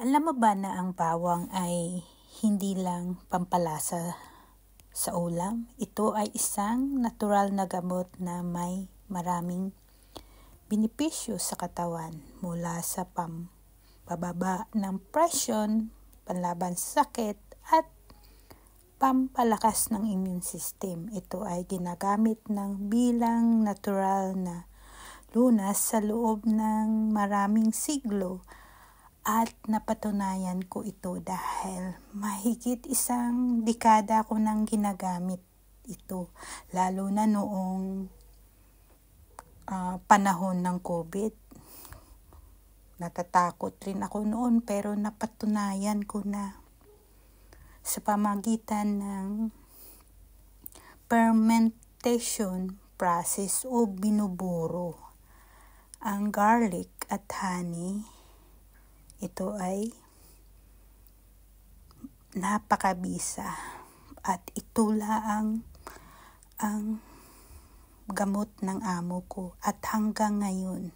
Alam mo ba na ang bawang ay hindi lang pampalasa sa ulam? Ito ay isang natural na gamot na may maraming benepisyo sa katawan, mula sa pampababa ng presyon, panlaban sa sakit, at pampalakas ng immune system. Ito ay ginagamit bilang natural na lunas sa loob ng maraming siglo. At napatunayan ko ito dahil mahigit isang dekada ko nang ginagamit ito. Lalo na noong panahon ng COVID. Natatakot rin ako noon, pero napatunayan ko na sa pamagitan ng fermentation process o binuburo ang garlic at honey. Ito ay napakabisa at ito lang ang gamot ng amo ko at hanggang ngayon